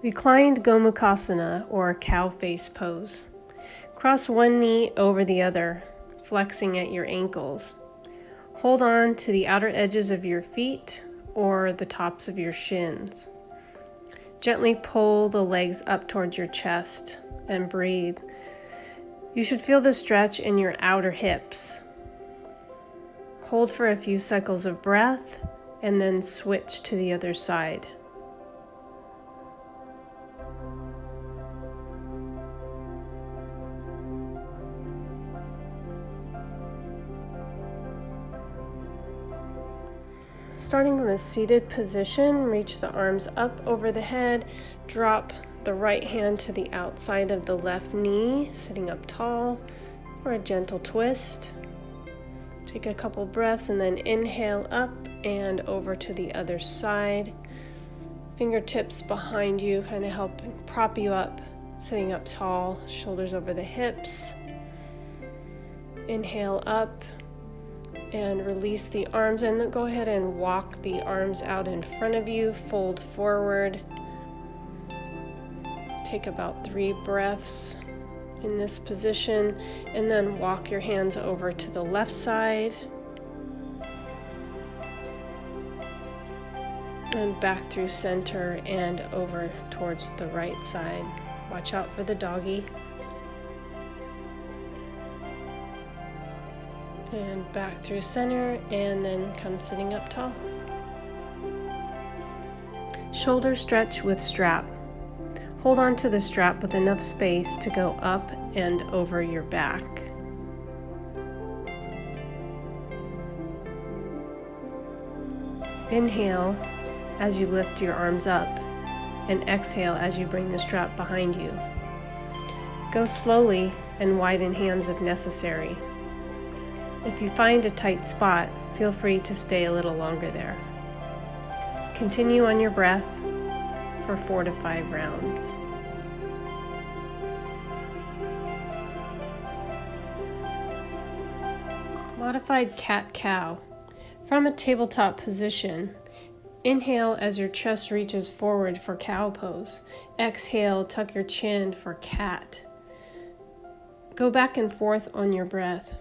Reclined Gomukhasana, or cow face pose. Cross one knee over the other, flexing at your ankles. Hold on to the outer edges of your feet or the tops of your shins. Gently pull the legs up towards your chest and breathe. You should feel the stretch in your outer hips. Hold for a few cycles of breath and then switch to the other side. Starting from a seated position, reach the arms up over the head, drop the right hand to the outside of the left knee, sitting up tall for a gentle twist. Take a couple breaths and then inhale up and over to the other side. Fingertips behind you kind of help prop you up, sitting up tall, shoulders over the hips. Inhale up and release the arms, and then go ahead and walk the arms out in front of you, fold forward. Take about 3 breaths in this position, and then walk your hands over to the left side and back through center and over towards the right side. Watch out for the doggy. And back through center, and then come sitting up tall. Shoulder stretch with strap. Hold on to the strap with enough space to go up and over your back. Inhale as you lift your arms up, and exhale as you bring the strap behind you. Go slowly and widen hands if necessary. If you find a tight spot, feel free to stay a little longer there. Continue on your breath for 4 to 5 rounds. Modified cat-cow. From a tabletop position, inhale as your chest reaches forward for cow pose. Exhale, tuck your chin for cat. Go back and forth on your breath.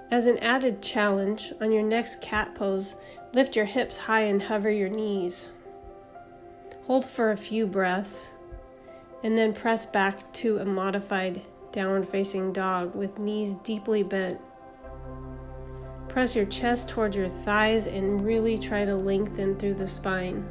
As an added challenge, on your next cat pose, lift your hips high and hover your knees. Hold for a few breaths, and then press back to a modified downward facing dog with knees deeply bent. Press your chest towards your thighs and really try to lengthen through the spine.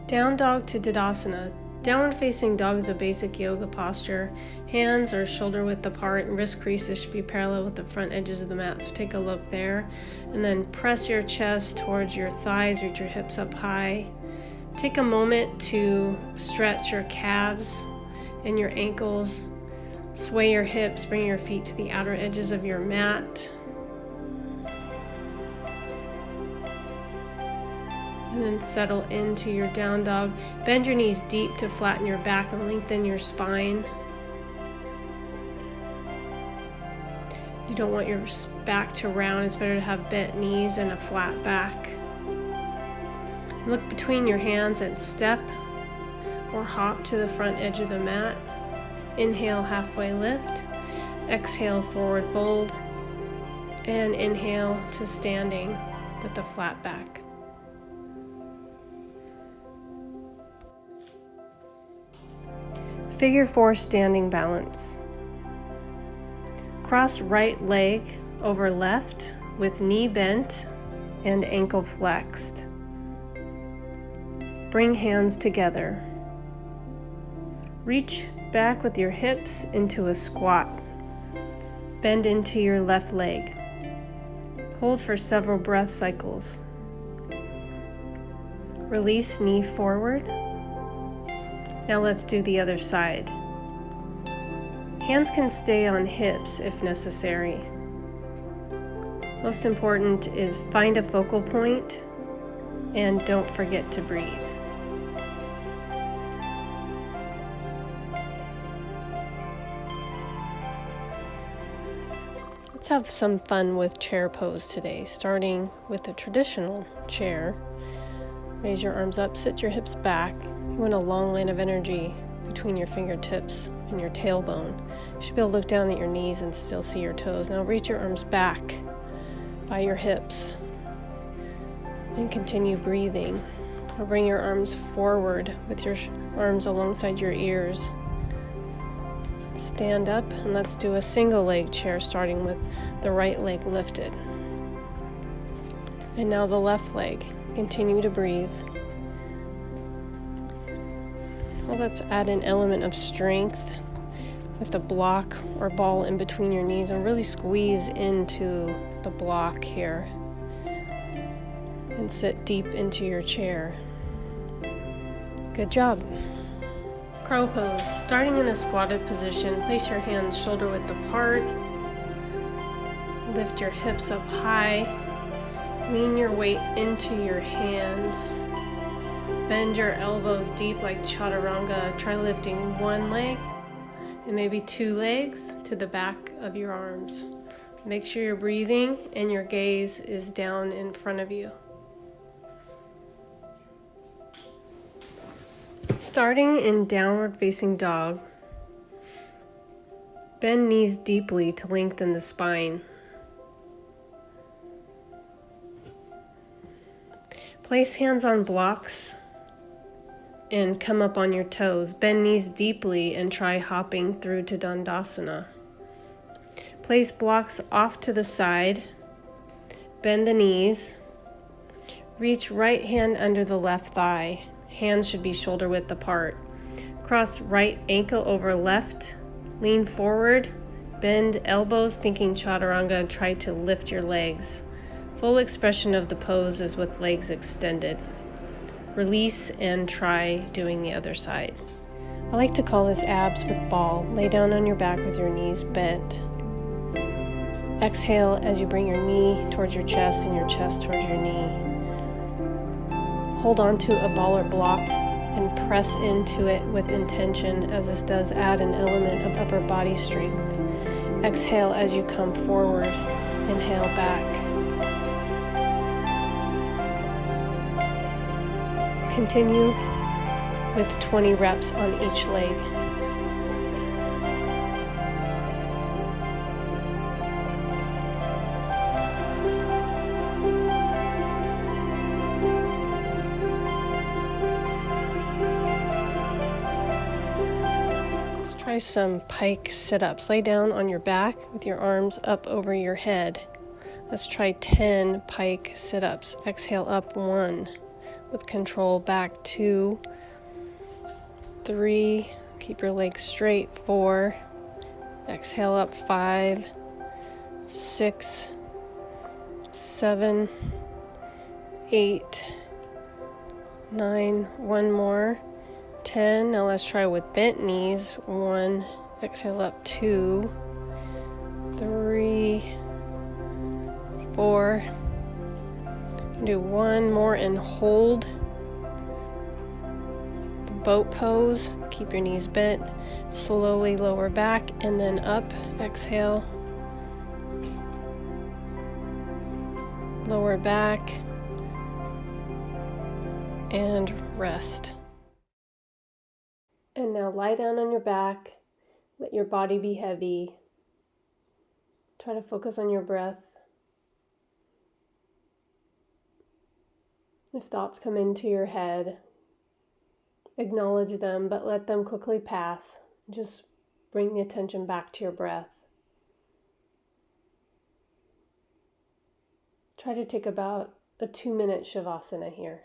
Down dog to Tadasana. Downward facing dog is a basic yoga posture. Hands are shoulder width apart and wrist creases should be parallel with the front edges of the mat. So take a look there. And then press your chest towards your thighs, reach your hips up high. Take a moment to stretch your calves and your ankles. Sway your hips, bring your feet to the outer edges of your mat. And then settle into your down dog. Bend your knees deep to flatten your back and lengthen your spine. You don't want your back to round. It's better to have bent knees and a flat back. Look between your hands and step or hop to the front edge of the mat. Inhale, halfway lift. Exhale, forward fold. And inhale to standing with a flat back. Figure 4 standing balance. Cross right leg over left with knee bent and ankle flexed. Bring hands together. Reach back with your hips into a squat. Bend into your left leg. Hold for several breath cycles. Release knee forward. Now let's do the other side. Hands can stay on hips if necessary. Most important is find a focal point and don't forget to breathe. Let's have some fun with chair pose today, starting with the traditional chair. Raise your arms up, sit your hips back. You want a long line of energy between your fingertips and your tailbone. You should be able to look down at your knees and still see your toes. Now reach your arms back by your hips and continue breathing. Or bring your arms forward with your arms alongside your ears. Stand up and let's do a single leg chair, starting with the right leg lifted. And now the left leg. Continue to breathe. Well, let's add an element of strength with a block or ball in between your knees and really squeeze into the block here and sit deep into your chair. Good job. Crow pose. Starting in a squatted position, place your hands shoulder width apart. Lift your hips up high. Lean your weight into your hands. Bend your elbows deep like chaturanga. Try lifting one leg and maybe two legs to the back of your arms. Make sure you're breathing and your gaze is down in front of you. Starting in downward facing dog, bend knees deeply to lengthen the spine. Place hands on blocks and come up on your toes. Bend knees deeply and try hopping through to Dandasana. Place blocks off to the side. Bend the knees. Reach right hand under the left thigh. Hands should be shoulder width apart. Cross right ankle over left. Lean forward. Bend elbows, thinking chaturanga, and try to lift your legs. Full expression of the pose is with legs extended. Release and try doing the other side. I like to call this abs with ball. Lay down on your back with your knees bent. Exhale as you bring your knee towards your chest and your chest towards your knee. Hold on to a ball or block and press into it with intention, as this does add an element of upper body strength. Exhale as you come forward. Inhale back. Continue with 20 reps on each leg. Let's try some pike sit-ups. Lay down on your back with your arms up over your head. Let's try 10 pike sit-ups. Exhale up 1. With control back 2, 3, keep your legs straight, 4, exhale up 5, 6, 7, 8, 9, one more, 10. Now let's try with bent knees, 1, exhale up 2, 3, 4, do one more and hold. Boat pose. Keep your knees bent. Slowly lower back and then up. Exhale. Lower back. And rest. And now lie down on your back. Let your body be heavy. Try to focus on your breath. If thoughts come into your head, acknowledge them, but let them quickly pass. Just bring the attention back to your breath. Try to take about a 2-minute Shavasana here.